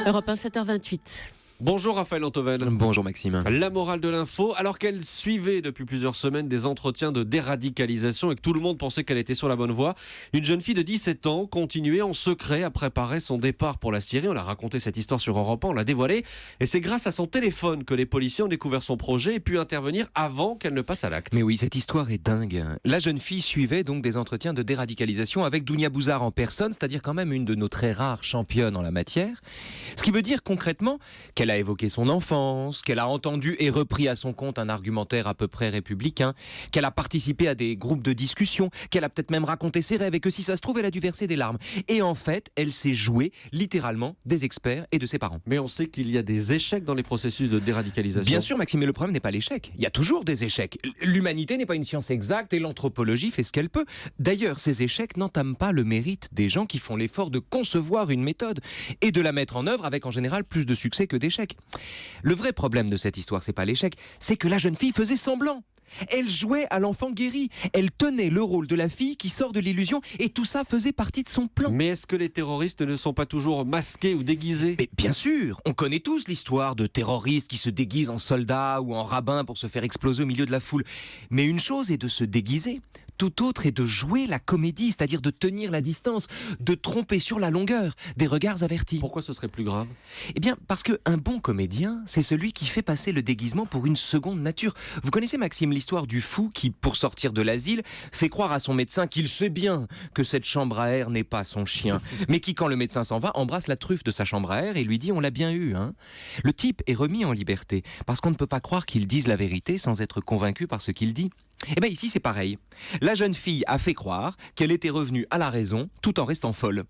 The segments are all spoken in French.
Europe 1, 7h28. Bonjour Raphaël Antoven. Bonjour Maxime. La morale de l'info, alors qu'elle suivait depuis plusieurs semaines des entretiens de déradicalisation et que tout le monde pensait qu'elle était sur la bonne voie, une jeune fille de 17 ans continuait en secret à préparer son départ pour la Syrie. On l'a raconté cette histoire sur Europe 1, on l'a dévoilée. Et c'est grâce à son téléphone que les policiers ont découvert son projet et pu intervenir avant qu'elle ne passe à l'acte. Mais oui, cette histoire est dingue. La jeune fille suivait donc des entretiens de déradicalisation avec Dounia Bouzar en personne, c'est-à-dire quand même une de nos très rares championnes en la matière. Ce qui veut dire concrètement qu'elle a évoqué son enfance, qu'elle a entendu et repris à son compte un argumentaire à peu près républicain, qu'elle a participé à des groupes de discussion, qu'elle a peut-être même raconté ses rêves et que si ça se trouve, elle a dû verser des larmes. Et en fait, elle s'est jouée littéralement des experts et de ses parents. Mais on sait qu'il y a des échecs dans les processus de déradicalisation. Bien sûr Maxime, mais le problème n'est pas l'échec. Il y a toujours des échecs. L'humanité n'est pas une science exacte et l'anthropologie fait ce qu'elle peut. D'ailleurs, ces échecs n'entament pas le mérite des gens qui font l'effort de concevoir une méthode et de la mettre en œuvre avec en général plus de succès que d'échecs. Le vrai problème de cette histoire, c'est pas l'échec, c'est que la jeune fille faisait semblant. Elle jouait à l'enfant guéri. Elle tenait le rôle de la fille qui sort de l'illusion et tout ça faisait partie de son plan. Mais est-ce que les terroristes ne sont pas toujours masqués ou déguisés ? Mais bien sûr, on connaît tous l'histoire de terroristes qui se déguisent en soldats ou en rabbins pour se faire exploser au milieu de la foule. Mais une chose est de se déguiser, tout autre est de jouer la comédie, c'est-à-dire de tenir la distance, de tromper sur la longueur, des regards avertis. Pourquoi ce serait plus grave ? Eh bien, parce qu'un bon comédien, c'est celui qui fait passer le déguisement pour une seconde nature. Vous connaissez, Maxime, l'histoire du fou qui, pour sortir de l'asile, fait croire à son médecin qu'il sait bien que cette chambre à air n'est pas son chien, mais qui, quand le médecin s'en va, embrasse la truffe de sa chambre à air et lui dit « on l'a bien eu ». Le type est remis en liberté, parce qu'on ne peut pas croire qu'il dise la vérité sans être convaincu par ce qu'il dit. Eh bien ici c'est pareil. La jeune fille a fait croire qu'elle était revenue à la raison tout en restant folle.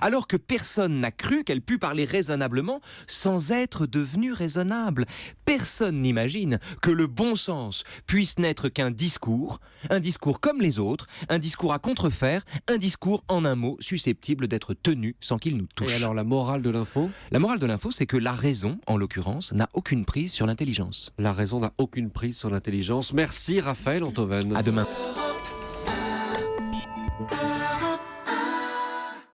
Alors que personne n'a cru qu'elle pût parler raisonnablement sans être devenue raisonnable. Personne n'imagine que le bon sens puisse n'être qu'un discours, un discours comme les autres, un discours à contrefaire, un discours en un mot susceptible d'être tenu sans qu'il nous touche. Et alors la morale de l'info ? La morale de l'info, c'est que la raison, en l'occurrence, n'a aucune prise sur l'intelligence. La raison n'a aucune prise sur l'intelligence. Merci Raphaël Antoven. À demain.